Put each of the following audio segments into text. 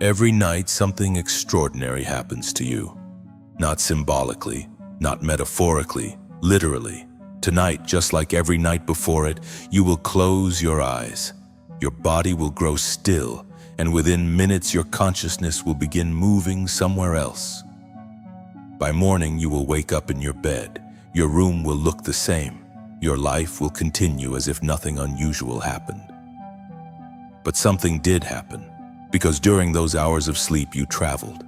Every night, something extraordinary happens to you. Not symbolically, not metaphorically, literally. Tonight, just like every night before it, you will close your eyes. Your body will grow still, and within minutes your consciousness will begin moving somewhere else. By morning, you will wake up in your bed. Your room will look the same. Your life will continue as if nothing unusual happened. But something did happen, because during those hours of sleep you traveled.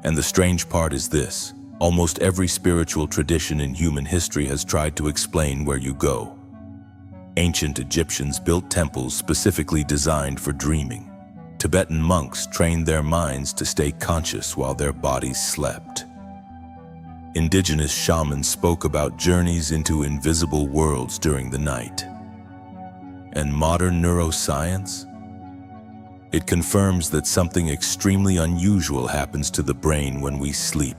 And the strange part is this: almost every spiritual tradition in human history has tried to explain where you go. Ancient Egyptians built temples specifically designed for dreaming. Tibetan monks trained their minds to stay conscious while their bodies slept. Indigenous shamans spoke about journeys into invisible worlds during the night. And modern neuroscience? It confirms that something extremely unusual happens to the brain when we sleep.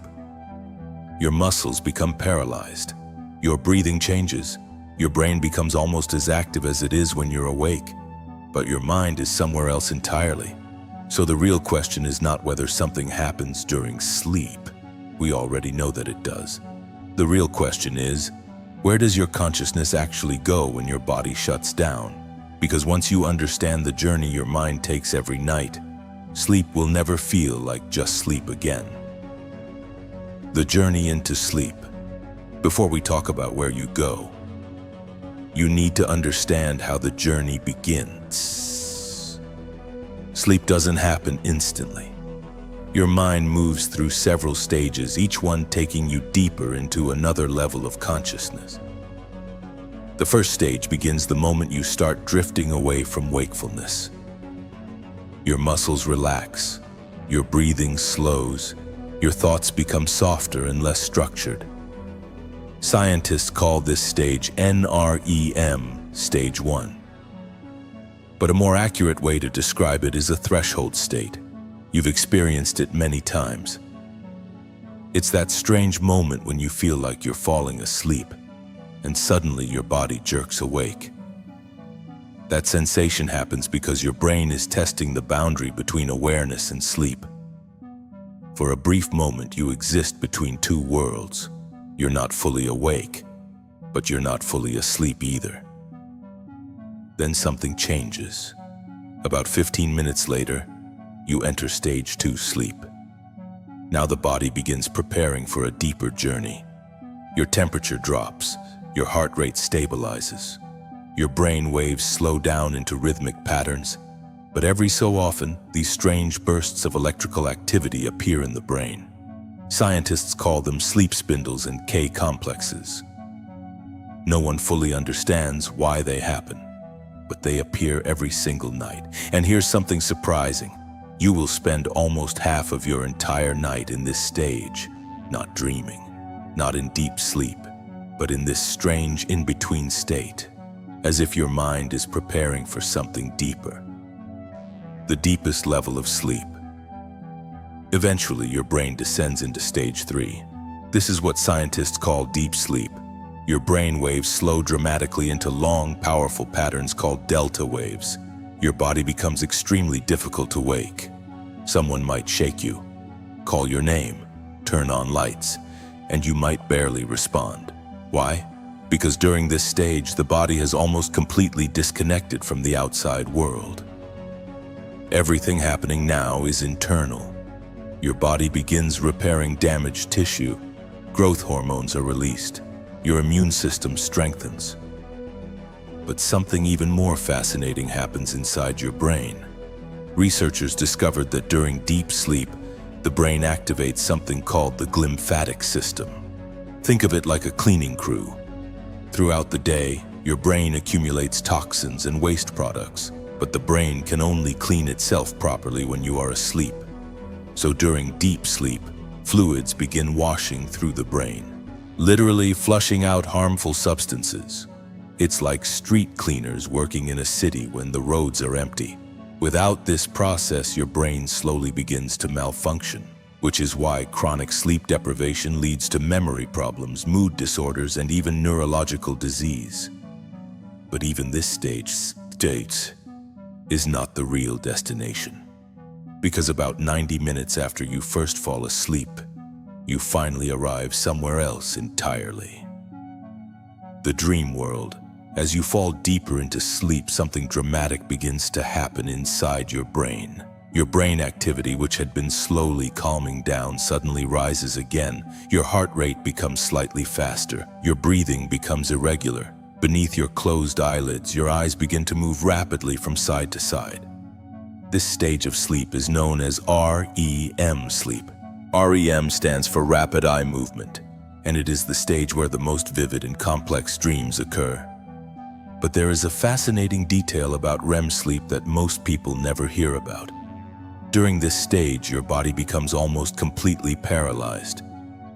Your muscles become paralyzed. Your breathing changes. Your brain becomes almost as active as it is when you're awake. But your mind is somewhere else entirely. So the real question is not whether something happens during sleep. We already know that it does. The real question is, where does your consciousness actually go when your body shuts down? Because once you understand the journey your mind takes every night, sleep will never feel like just sleep again. The journey into sleep. Before we talk about where you go, you need to understand how the journey begins. Sleep doesn't happen instantly. Your mind moves through several stages, each one taking you deeper into another level of consciousness. The first stage begins the moment you start drifting away from wakefulness. Your muscles relax, your breathing slows, your thoughts become softer and less structured. Scientists call this stage NREM, stage 1. But a more accurate way to describe it is a threshold state. You've experienced it many times. It's that strange moment when you feel like you're falling asleep, and suddenly your body jerks awake. That sensation happens because your brain is testing the boundary between awareness and sleep. For a brief moment, you exist between two worlds. You're not fully awake, but you're not fully asleep either. Then something changes. About 15 minutes later, you enter stage 2 sleep. Now the body begins preparing for a deeper journey. Your temperature drops, your heart rate stabilizes, your brain waves slow down into rhythmic patterns, but every so often, these strange bursts of electrical activity appear in the brain. Scientists call them sleep spindles and K-complexes. No one fully understands why they happen, but they appear every single night. And here's something surprising. You will spend almost half of your entire night in this stage, not dreaming, not in deep sleep, but in this strange in-between state, as if your mind is preparing for something deeper. The deepest level of sleep. Eventually, your brain descends into stage 3. This is what scientists call deep sleep. Your brain waves slow dramatically into long, powerful patterns called delta waves. Your body becomes extremely difficult to wake. Someone might shake you, call your name, turn on lights, and you might barely respond. Why? Because during this stage, the body has almost completely disconnected from the outside world. Everything happening now is internal. Your body begins repairing damaged tissue. Growth hormones are released. Your immune system strengthens. But something even more fascinating happens inside your brain. Researchers discovered that during deep sleep, the brain activates something called the glymphatic system. Think of it like a cleaning crew. Throughout the day, your brain accumulates toxins and waste products, but the brain can only clean itself properly when you are asleep. So during deep sleep, fluids begin washing through the brain, literally flushing out harmful substances. It's like street cleaners working in a city when the roads are empty. Without this process, your brain slowly begins to malfunction, which is why chronic sleep deprivation leads to memory problems, mood disorders, and even neurological disease. But even this state is not the real destination. Because about 90 minutes after you first fall asleep, you finally arrive somewhere else entirely. The dream world. As you fall deeper into sleep, something dramatic begins to happen inside your brain. Your brain activity, which had been slowly calming down, suddenly rises again. Your heart rate becomes slightly faster. Your breathing becomes irregular. Beneath your closed eyelids, your eyes begin to move rapidly from side to side. This stage of sleep is known as REM sleep. REM stands for rapid eye movement, and it is the stage where the most vivid and complex dreams occur. But there is a fascinating detail about REM sleep that most people never hear about. During this stage, your body becomes almost completely paralyzed.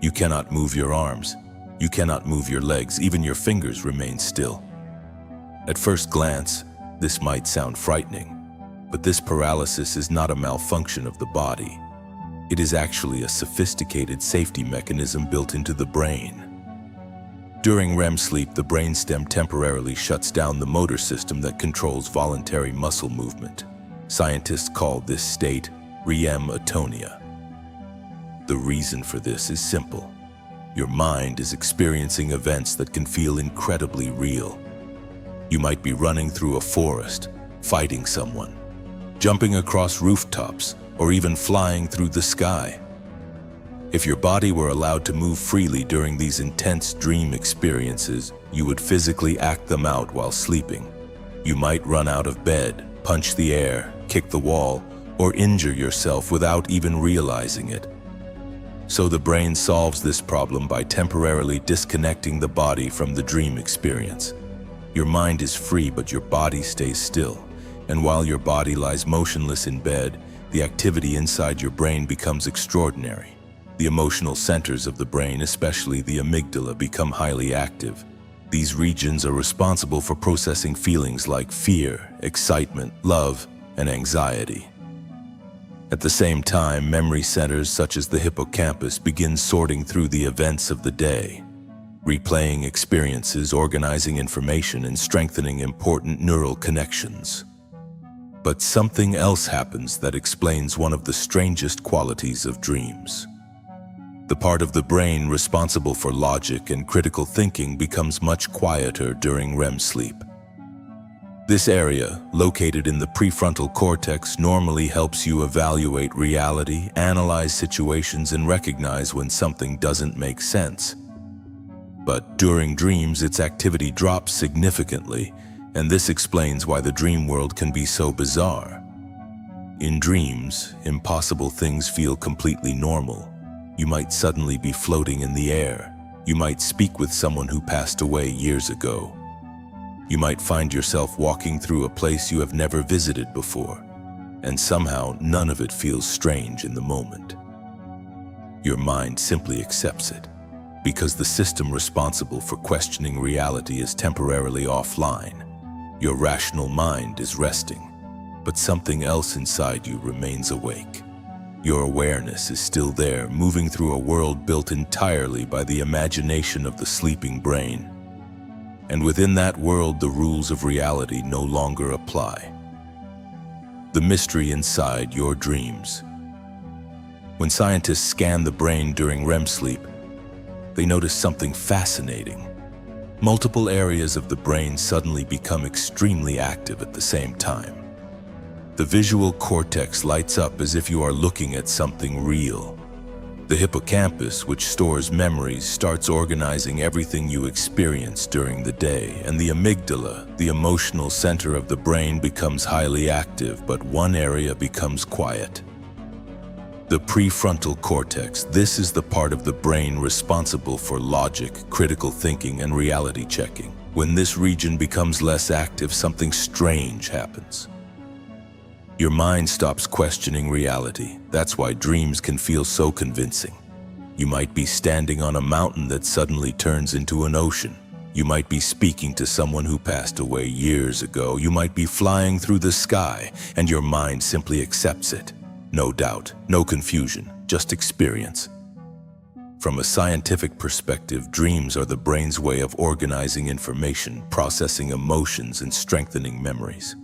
You cannot move your arms. You cannot move your legs. Even your fingers remain still. At first glance, this might sound frightening, but this paralysis is not a malfunction of the body. It is actually a sophisticated safety mechanism built into the brain. During REM sleep, the brainstem temporarily shuts down the motor system that controls voluntary muscle movement. Scientists call this state REM atonia. The reason for this is simple. Your mind is experiencing events that can feel incredibly real. You might be running through a forest, fighting someone, jumping across rooftops, or even flying through the sky. If your body were allowed to move freely during these intense dream experiences, you would physically act them out while sleeping. You might run out of bed, punch the air, kick the wall, or injure yourself without even realizing it. So the brain solves this problem by temporarily disconnecting the body from the dream experience. Your mind is free, but your body stays still. And while your body lies motionless in bed, the activity inside your brain becomes extraordinary. The emotional centers of the brain, especially the amygdala, become highly active. These regions are responsible for processing feelings like fear, excitement, love, and anxiety. At the same time, memory centers such as the hippocampus begin sorting through the events of the day, replaying experiences, organizing information, and strengthening important neural connections. But something else happens that explains one of the strangest qualities of dreams. The part of the brain responsible for logic and critical thinking becomes much quieter during REM sleep. This area, located in the prefrontal cortex, normally helps you evaluate reality, analyze situations, and recognize when something doesn't make sense. But during dreams, its activity drops significantly, and this explains why the dream world can be so bizarre. In dreams, impossible things feel completely normal. You might suddenly be floating in the air. You might speak with someone who passed away years ago. You might find yourself walking through a place you have never visited before, and somehow none of it feels strange in the moment. Your mind simply accepts it, because the system responsible for questioning reality is temporarily offline. Your rational mind is resting, but something else inside you remains awake. Your awareness is still there, moving through a world built entirely by the imagination of the sleeping brain. And within that world, the rules of reality no longer apply. The mystery inside your dreams. When scientists scan the brain during REM sleep, they notice something fascinating. Multiple areas of the brain suddenly become extremely active at the same time. The visual cortex lights up as if you are looking at something real. The hippocampus, which stores memories, starts organizing everything you experience during the day, and the amygdala, the emotional center of the brain, becomes highly active, but one area becomes quiet. The prefrontal cortex. This is the part of the brain responsible for logic, critical thinking, and reality checking. When this region becomes less active, something strange happens. Your mind stops questioning reality. That's why dreams can feel so convincing. You might be standing on a mountain that suddenly turns into an ocean. You might be speaking to someone who passed away years ago. You might be flying through the sky, and your mind simply accepts it. No doubt, no confusion, just experience. From a scientific perspective, dreams are the brain's way of organizing information, processing emotions, and strengthening memories.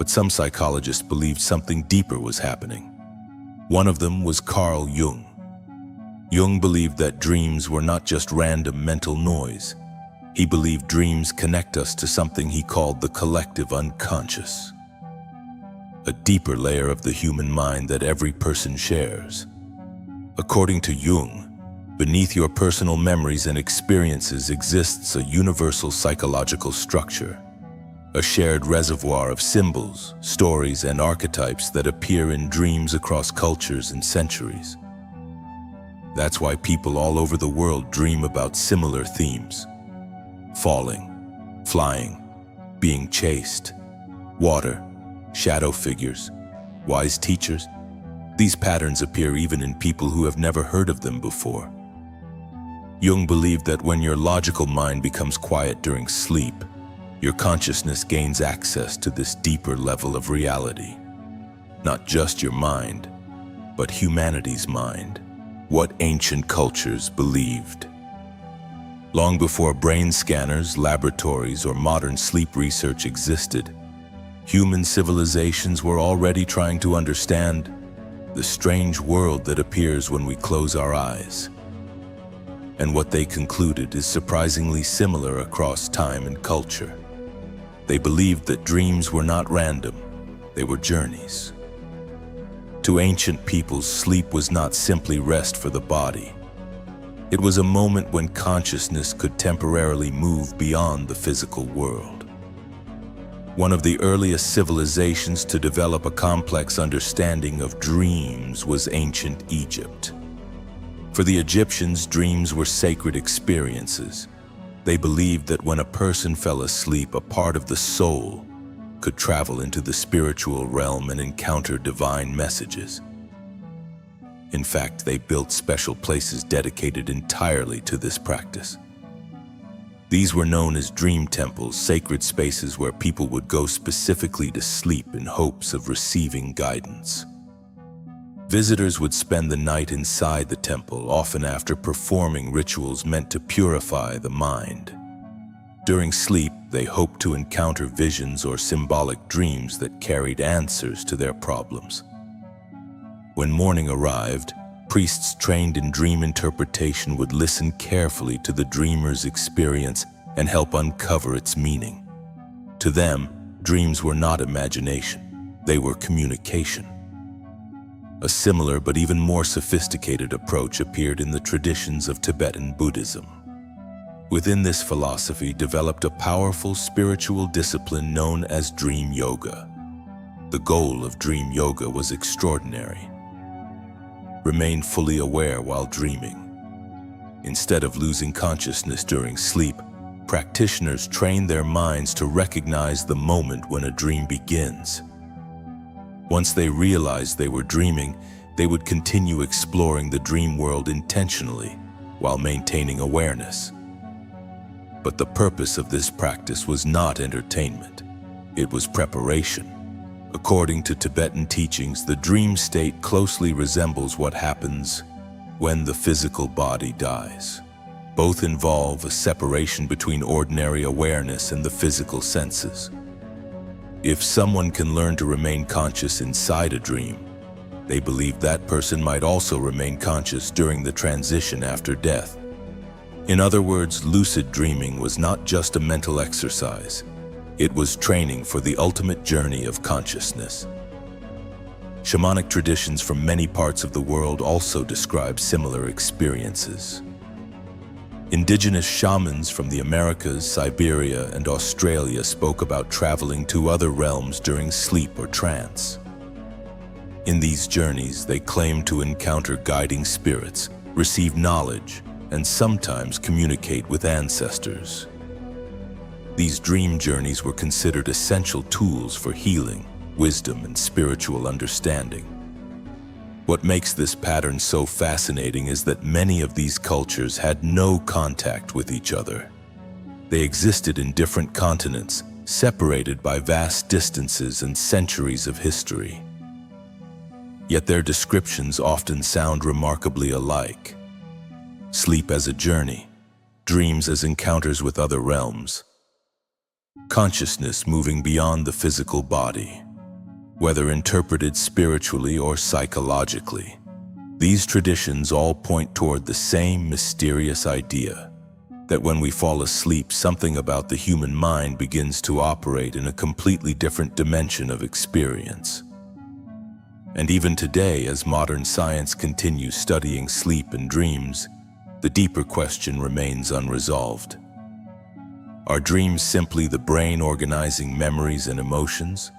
but some psychologists believed something deeper was happening. One of them was Carl Jung. Jung believed that dreams were not just random mental noise. He believed dreams connect us to something he called the collective unconscious, a deeper layer of the human mind that every person shares. According to Jung, beneath your personal memories and experiences exists a universal psychological structure, a shared reservoir of symbols, stories, and archetypes that appear in dreams across cultures and centuries. That's why people all over the world dream about similar themes: falling, flying, being chased, water, shadow figures, wise teachers. These patterns appear even in people who have never heard of them before. Jung believed that when your logical mind becomes quiet during sleep, your consciousness gains access to this deeper level of reality. Not just your mind, but humanity's mind, what ancient cultures believed. Long before brain scanners, laboratories, or modern sleep research existed, human civilizations were already trying to understand the strange world that appears when we close our eyes. And what they concluded is surprisingly similar across time and culture. They believed that dreams were not random, they were journeys. To ancient peoples, sleep was not simply rest for the body. It was a moment when consciousness could temporarily move beyond the physical world. One of the earliest civilizations to develop a complex understanding of dreams was ancient Egypt. For the Egyptians, dreams were sacred experiences. They believed that when a person fell asleep, a part of the soul could travel into the spiritual realm and encounter divine messages. In fact, they built special places dedicated entirely to this practice. These were known as dream temples, sacred spaces where people would go specifically to sleep in hopes of receiving guidance. Visitors would spend the night inside the temple, often after performing rituals meant to purify the mind. During sleep, they hoped to encounter visions or symbolic dreams that carried answers to their problems. When morning arrived, priests trained in dream interpretation would listen carefully to the dreamer's experience and help uncover its meaning. To them, dreams were not imagination, they were communication. A similar but even more sophisticated approach appeared in the traditions of Tibetan Buddhism. Within this philosophy developed a powerful spiritual discipline known as dream yoga. The goal of dream yoga was extraordinary. Remain fully aware while dreaming. Instead of losing consciousness during sleep, practitioners train their minds to recognize the moment when a dream begins. Once they realized they were dreaming, they would continue exploring the dream world intentionally while maintaining awareness. But the purpose of this practice was not entertainment. It was preparation. According to Tibetan teachings, the dream state closely resembles what happens when the physical body dies. Both involve a separation between ordinary awareness and the physical senses. If someone can learn to remain conscious inside a dream, they believe that person might also remain conscious during the transition after death. In other words, lucid dreaming was not just a mental exercise. It was training for the ultimate journey of consciousness. Shamanic traditions from many parts of the world also describe similar experiences. Indigenous shamans from the Americas, Siberia, and Australia spoke about traveling to other realms during sleep or trance. In these journeys, they claimed to encounter guiding spirits, receive knowledge, and sometimes communicate with ancestors. These dream journeys were considered essential tools for healing, wisdom, and spiritual understanding. What makes this pattern so fascinating is that many of these cultures had no contact with each other. They existed in different continents, separated by vast distances and centuries of history. Yet their descriptions often sound remarkably alike. Sleep as a journey, dreams as encounters with other realms, consciousness moving beyond the physical body. whether interpreted spiritually or psychologically. These traditions all point toward the same mysterious idea, that when we fall asleep, something about the human mind begins to operate in a completely different dimension of experience. And even today, as modern science continues studying sleep and dreams, the deeper question remains unresolved. Are dreams simply the brain organizing memories and emotions?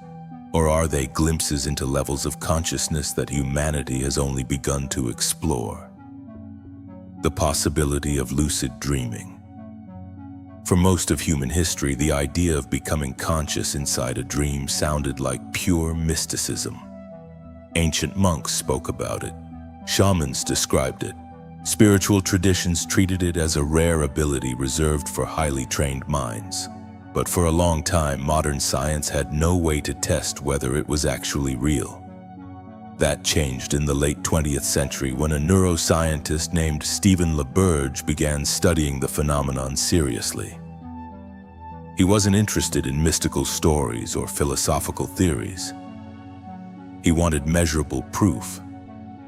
Or are they glimpses into levels of consciousness that humanity has only begun to explore? The possibility of lucid dreaming. For most of human history, the idea of becoming conscious inside a dream sounded like pure mysticism. Ancient monks spoke about it. Shamans described it. Spiritual traditions treated it as a rare ability reserved for highly trained minds. But for a long time, modern science had no way to test whether it was actually real. That changed in the late 20th century when a neuroscientist named Stephen LaBerge began studying the phenomenon seriously. He wasn't interested in mystical stories or philosophical theories. He wanted measurable proof,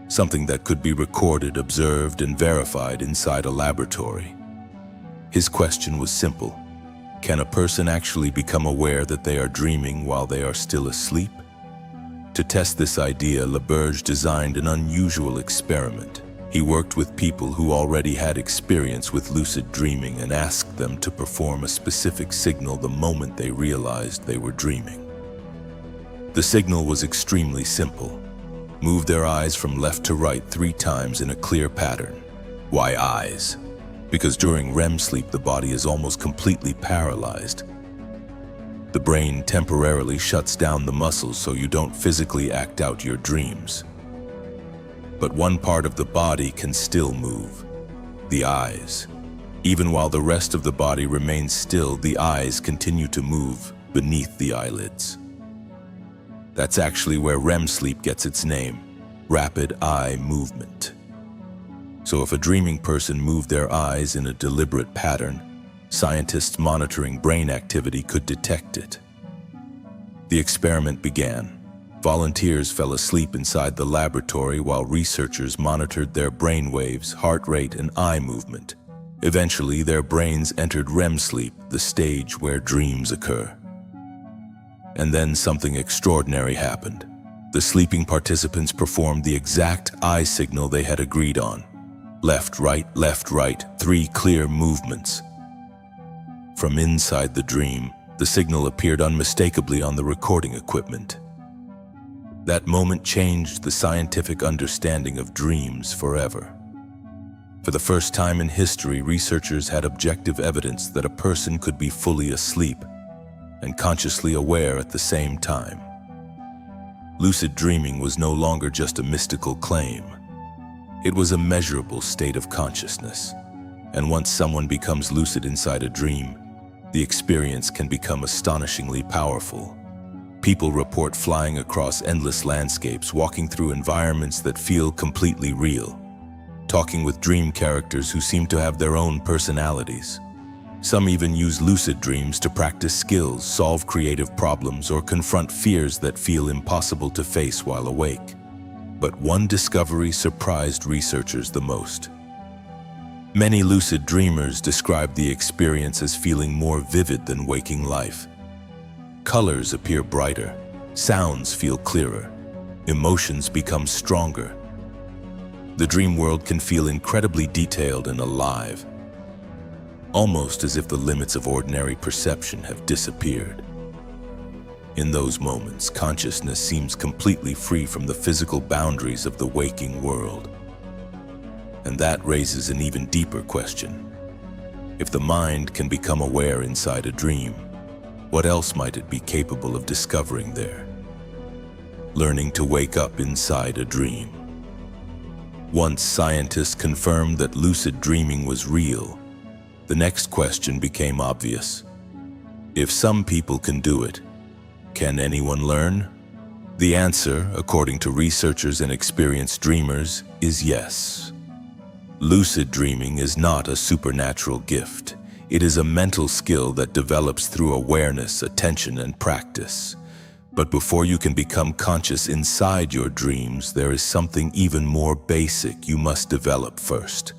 something that could be recorded, observed, and verified inside a laboratory. His question was simple. Can a person actually become aware that they are dreaming while they are still asleep? To test this idea, LaBerge designed an unusual experiment. He worked with people who already had experience with lucid dreaming and asked them to perform a specific signal the moment they realized they were dreaming. The signal was extremely simple. Move their eyes from left to right 3 times in a clear pattern. Why eyes? Because during REM sleep, the body is almost completely paralyzed. The brain temporarily shuts down the muscles so you don't physically act out your dreams. But one part of the body can still move, the eyes. Even while the rest of the body remains still, the eyes continue to move beneath the eyelids. That's actually where REM sleep gets its name, rapid eye movement. So if a dreaming person moved their eyes in a deliberate pattern, scientists monitoring brain activity could detect it. The experiment began. Volunteers fell asleep inside the laboratory while researchers monitored their brain waves, heart rate, and eye movement. Eventually, their brains entered REM sleep, the stage where dreams occur. And then something extraordinary happened. The sleeping participants performed the exact eye signal they had agreed on. Left, right, 3 clear movements. From inside the dream, the signal appeared unmistakably on the recording equipment. That moment changed the scientific understanding of dreams forever. For the first time in history, researchers had objective evidence that a person could be fully asleep and consciously aware at the same time. Lucid dreaming was no longer just a mystical claim. It was a measurable state of consciousness. And once someone becomes lucid inside a dream, the experience can become astonishingly powerful. People report flying across endless landscapes, walking through environments that feel completely real, talking with dream characters who seem to have their own personalities. Some even use lucid dreams to practice skills, solve creative problems, or confront fears that feel impossible to face while awake. But one discovery surprised researchers the most. Many lucid dreamers describe the experience as feeling more vivid than waking life. Colors appear brighter, sounds feel clearer, emotions become stronger. The dream world can feel incredibly detailed and alive, almost as if the limits of ordinary perception have disappeared. In those moments, consciousness seems completely free from the physical boundaries of the waking world. And that raises an even deeper question. If the mind can become aware inside a dream, what else might it be capable of discovering there? Learning to wake up inside a dream. Once scientists confirmed that lucid dreaming was real, the next question became obvious. If some people can do it, can anyone learn? The answer, according to researchers and experienced dreamers, is yes. Lucid dreaming is not a supernatural gift. It is a mental skill that develops through awareness, attention, and practice. But before you can become conscious inside your dreams, there is something even more basic you must develop first.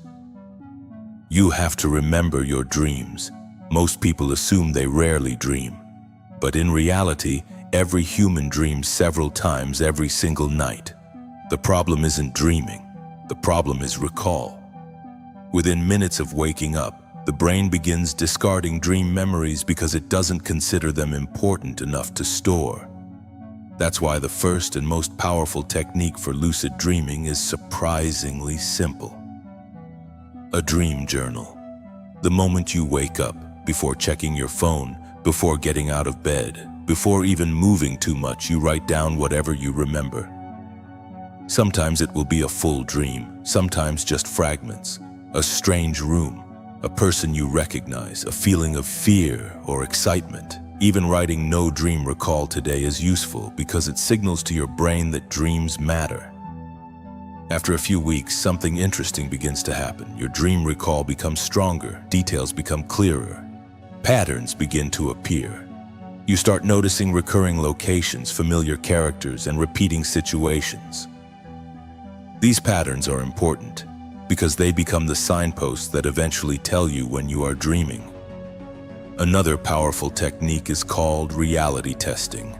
You have to remember your dreams. Most people assume they rarely dream. But in reality, every human dreams several times every single night. The problem isn't dreaming. The problem is recall. Within minutes of waking up, the brain begins discarding dream memories because it doesn't consider them important enough to store. That's why the first and most powerful technique for lucid dreaming is surprisingly simple. A dream journal. The moment you wake up, before checking your phone, before getting out of bed, before even moving too much, you write down whatever you remember. Sometimes it will be a full dream, sometimes just fragments. A strange room, a person you recognize, a feeling of fear or excitement. Even writing "no dream recall today" is useful because it signals to your brain that dreams matter. After a few weeks, something interesting begins to happen. Your dream recall becomes stronger, details become clearer, patterns begin to appear. You start noticing recurring locations, familiar characters, and repeating situations. These patterns are important because they become the signposts that eventually tell you when you are dreaming. Another powerful technique is called reality testing.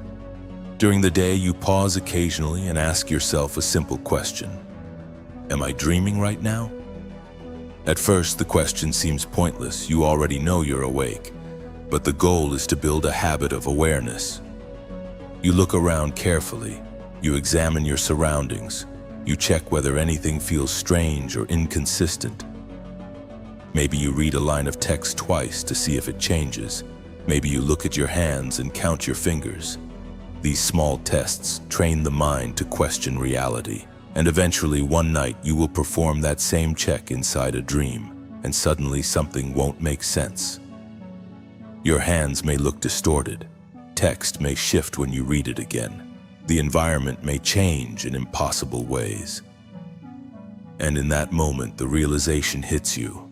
During the day, you pause occasionally and ask yourself a simple question. Am I dreaming right now? At first, the question seems pointless. You already know you're awake. But the goal is to build a habit of awareness. You look around carefully. You examine your surroundings. You check whether anything feels strange or inconsistent. Maybe you read a line of text twice to see if it changes. Maybe you look at your hands and count your fingers. These small tests train the mind to question reality. And eventually, one night, you will perform that same check inside a dream, and suddenly something won't make sense. Your hands may look distorted. Text may shift when you read it again. The environment may change in impossible ways. And in that moment, the realization hits you.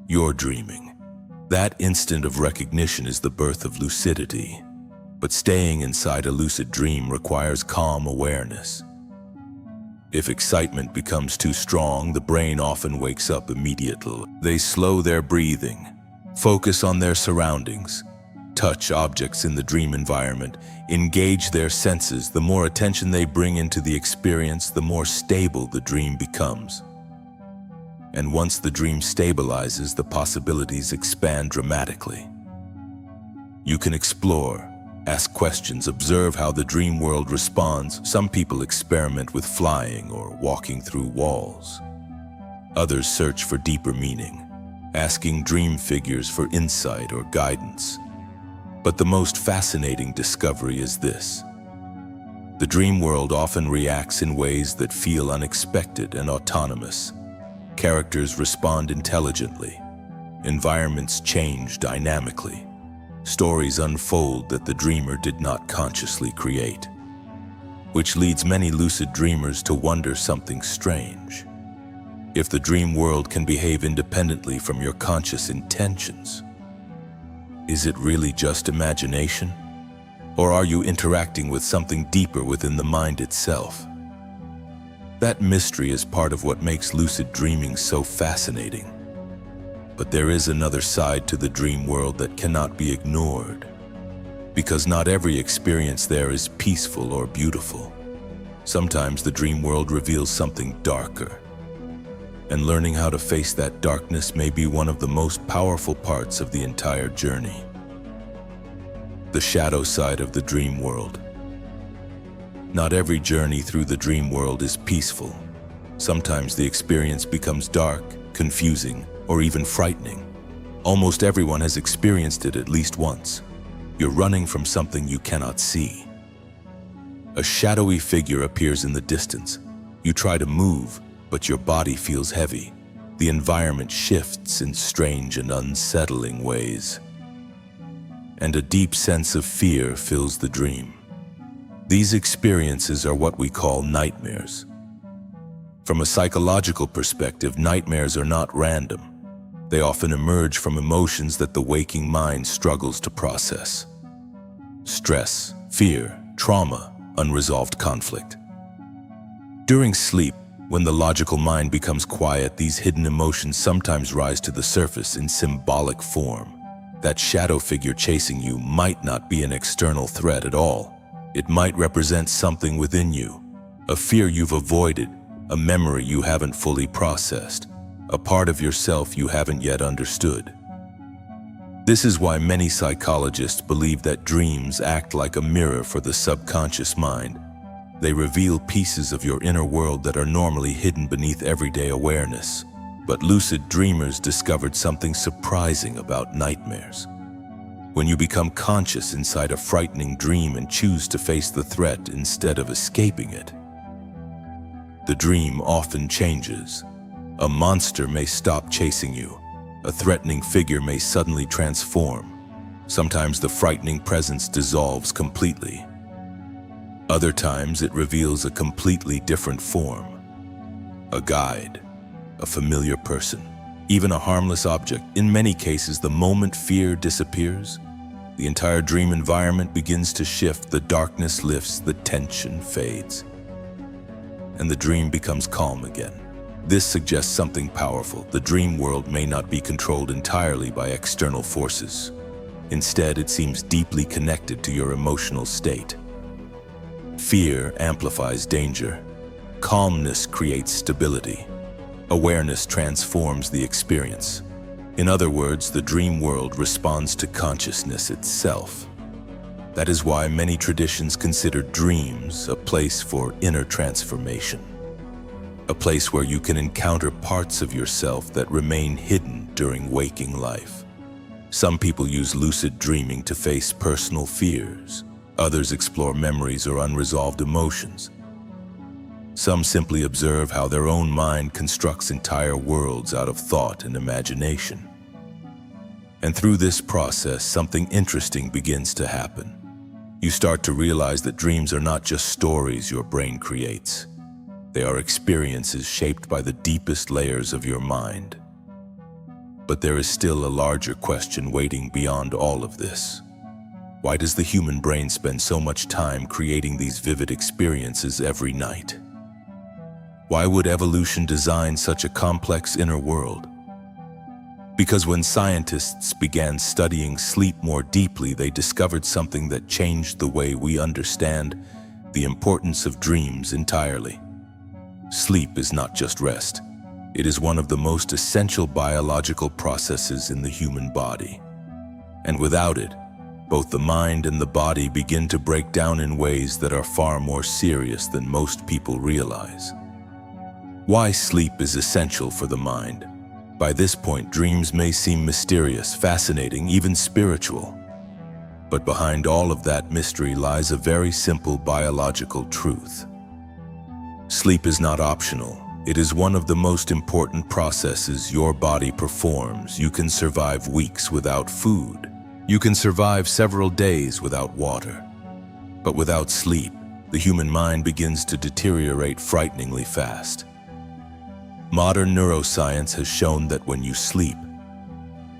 You're dreaming. That instant of recognition is the birth of lucidity. But staying inside a lucid dream requires calm awareness. If excitement becomes too strong, the brain often wakes up immediately. They slow their breathing, focus on their surroundings, touch objects in the dream environment, engage their senses. The more attention they bring into the experience, the more stable the dream becomes. And once the dream stabilizes, the possibilities expand dramatically. You can explore, ask questions, observe how the dream world responds. Some people experiment with flying or walking through walls. Others search for deeper meaning, asking dream figures for insight or guidance. But the most fascinating discovery is this. The dream world often reacts in ways that feel unexpected and autonomous. Characters respond intelligently. Environments change dynamically. Stories unfold that the dreamer did not consciously create, which leads many lucid dreamers to wonder something strange. If the dream world can behave independently from your conscious intentions, is it really just imagination? Or are you interacting with something deeper within the mind itself? That mystery is part of what makes lucid dreaming so fascinating. But there is another side to the dream world that cannot be ignored, because not every experience there is peaceful or beautiful. Sometimes the dream world reveals something darker, and learning how to face that darkness may be one of the most powerful parts of the entire journey. The shadow side of the dream world. Not every journey through the dream world is peaceful. Sometimes the experience becomes dark, confusing, or even frightening. Almost everyone has experienced it at least once. You're running from something you cannot see. A shadowy figure appears in the distance. You try to move, but your body feels heavy. The environment shifts in strange and unsettling ways. And a deep sense of fear fills the dream. These experiences are what we call nightmares. From a psychological perspective, nightmares are not random. They often emerge from emotions that the waking mind struggles to process. Stress, fear, trauma, unresolved conflict. During sleep, when the logical mind becomes quiet, these hidden emotions sometimes rise to the surface in symbolic form. That shadow figure chasing you might not be an external threat at all. It might represent something within you, a fear you've avoided, a memory you haven't fully processed, a part of yourself you haven't yet understood. This is why many psychologists believe that dreams act like a mirror for the subconscious mind. They reveal pieces of your inner world that are normally hidden beneath everyday awareness. But lucid dreamers discovered something surprising about nightmares. When you become conscious inside a frightening dream and choose to face the threat instead of escaping it, the dream often changes. A monster may stop chasing you. A threatening figure may suddenly transform. Sometimes the frightening presence dissolves completely. Other times it reveals a completely different form. A guide, a familiar person, even a harmless object. In many cases, the moment fear disappears, the entire dream environment begins to shift, the darkness lifts, the tension fades, and the dream becomes calm again. This suggests something powerful. The dream world may not be controlled entirely by external forces. Instead, it seems deeply connected to your emotional state. Fear amplifies danger. Calmness creates stability. Awareness transforms the experience. In other words, the dream world responds to consciousness itself. That is why many traditions consider dreams a place for inner transformation. A place where you can encounter parts of yourself that remain hidden during waking life. Some people use lucid dreaming to face personal fears. Others explore memories or unresolved emotions. Some simply observe how their own mind constructs entire worlds out of thought and imagination. And through this process, something interesting begins to happen. You start to realize that dreams are not just stories your brain creates. They are experiences shaped by the deepest layers of your mind. But there is still a larger question waiting beyond all of this. Why does the human brain spend so much time creating these vivid experiences every night? Why would evolution design such a complex inner world? Because when scientists began studying sleep more deeply, they discovered something that changed the way we understand the importance of dreams entirely. Sleep is not just rest. It is one of the most essential biological processes in the human body. And without it, both the mind and the body begin to break down in ways that are far more serious than most people realize. Why sleep is essential for the mind. By this point, dreams may seem mysterious, fascinating, even spiritual. But behind all of that mystery lies a very simple biological truth. Sleep is not optional. It is one of the most important processes your body performs. You can survive weeks without food. You can survive several days without water. But without sleep, the human mind begins to deteriorate frighteningly fast. Modern neuroscience has shown that when you sleep,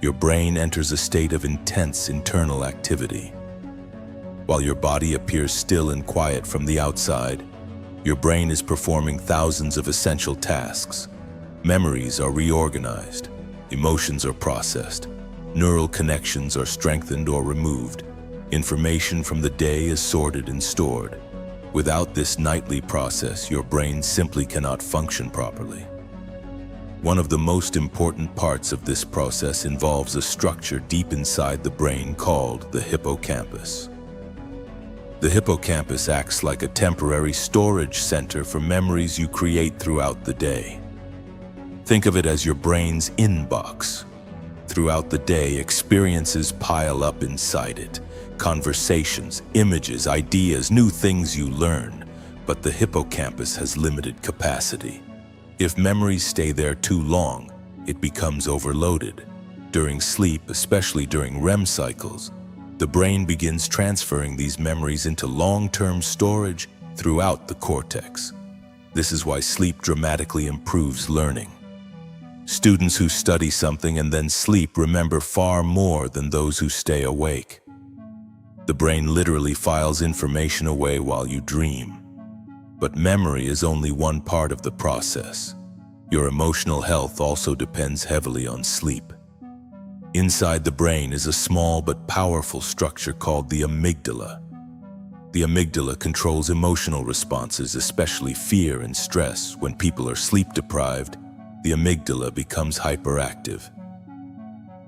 your brain enters a state of intense internal activity. While your body appears still and quiet from the outside, your brain is performing thousands of essential tasks. Memories are reorganized, emotions are processed, neural connections are strengthened or removed, information from the day is sorted and stored. Without this nightly process, your brain simply cannot function properly. One of the most important parts of this process involves a structure deep inside the brain called the hippocampus. The hippocampus acts like a temporary storage center for memories you create throughout the day. Think of it as your brain's inbox. Throughout the day, experiences pile up inside it. Conversations, images, ideas, new things you learn. But the hippocampus has limited capacity. If memories stay there too long, it becomes overloaded. During sleep, especially during REM cycles, the brain begins transferring these memories into long-term storage throughout the cortex. This is why sleep dramatically improves learning. Students who study something and then sleep remember far more than those who stay awake. The brain literally files information away while you dream. But memory is only one part of the process. Your emotional health also depends heavily on sleep. Inside the brain is a small but powerful structure called the amygdala. The amygdala controls emotional responses, especially fear and stress. When people are sleep-deprived, the amygdala becomes hyperactive.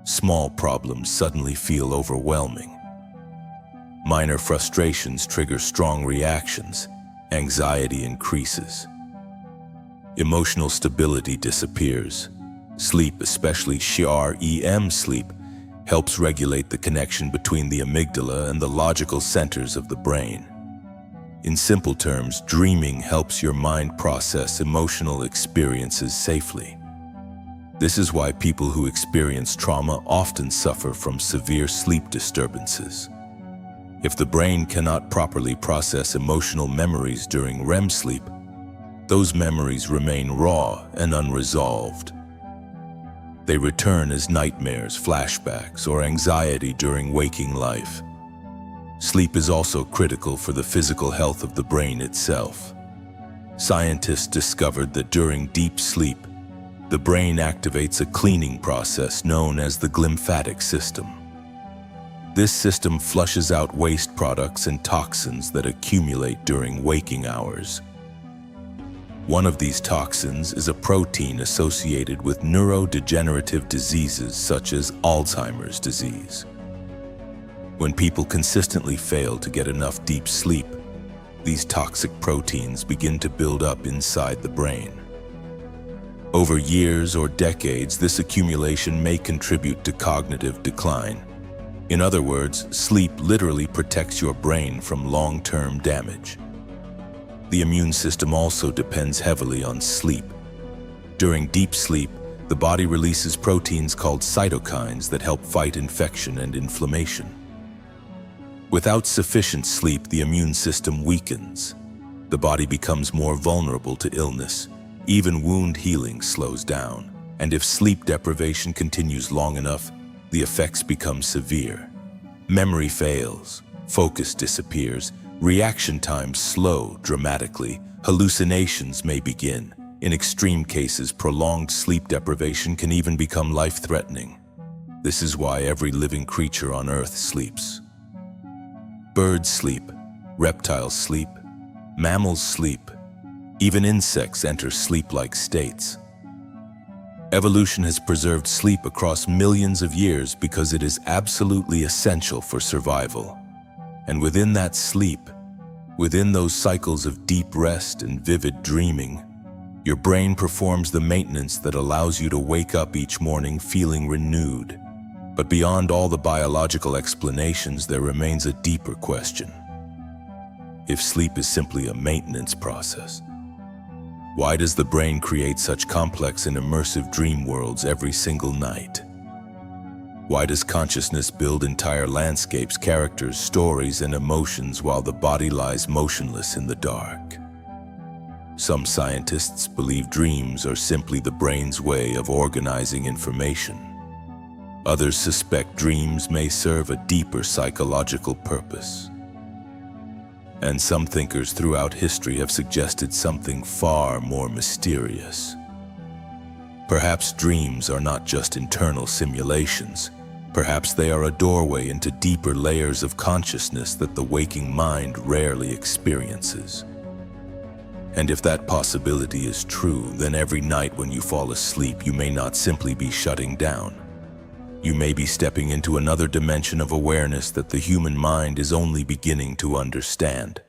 Small problems suddenly feel overwhelming. Minor frustrations trigger strong reactions. Anxiety increases. Emotional stability disappears. Sleep, especially REM sleep, helps regulate the connection between the amygdala and the logical centers of the brain. In simple terms, dreaming helps your mind process emotional experiences safely. This is why people who experience trauma often suffer from severe sleep disturbances. If the brain cannot properly process emotional memories during REM sleep, those memories remain raw and unresolved. They return as nightmares, flashbacks, or anxiety during waking life. Sleep is also critical for the physical health of the brain itself. Scientists discovered that during deep sleep, the brain activates a cleaning process known as the glymphatic system. This system flushes out waste products and toxins that accumulate during waking hours. One of these toxins is a protein associated with neurodegenerative diseases such as Alzheimer's disease. When people consistently fail to get enough deep sleep, these toxic proteins begin to build up inside the brain. Over years or decades, this accumulation may contribute to cognitive decline. In other words, sleep literally protects your brain from long-term damage. The immune system also depends heavily on sleep. During deep sleep, the body releases proteins called cytokines that help fight infection and inflammation. Without sufficient sleep, the immune system weakens. The body becomes more vulnerable to illness. Even wound healing slows down. And if sleep deprivation continues long enough, the effects become severe. Memory fails, focus disappears, reaction times slow dramatically, hallucinations may begin. In extreme cases, prolonged sleep deprivation can even become life-threatening. This is why every living creature on Earth sleeps. Birds sleep, reptiles sleep, mammals sleep, even insects enter sleep-like states. Evolution has preserved sleep across millions of years because it is absolutely essential for survival. And within that sleep, within those cycles of deep rest and vivid dreaming, your brain performs the maintenance that allows you to wake up each morning feeling renewed. But beyond all the biological explanations, there remains a deeper question. If sleep is simply a maintenance process, why does the brain create such complex and immersive dream worlds every single night? Why does consciousness build entire landscapes, characters, stories, and emotions while the body lies motionless in the dark? Some scientists believe dreams are simply the brain's way of organizing information. Others suspect dreams may serve a deeper psychological purpose. And some thinkers throughout history have suggested something far more mysterious. Perhaps dreams are not just internal simulations. Perhaps they are a doorway into deeper layers of consciousness that the waking mind rarely experiences. And if that possibility is true, then every night when you fall asleep, you may not simply be shutting down. You may be stepping into another dimension of awareness that the human mind is only beginning to understand.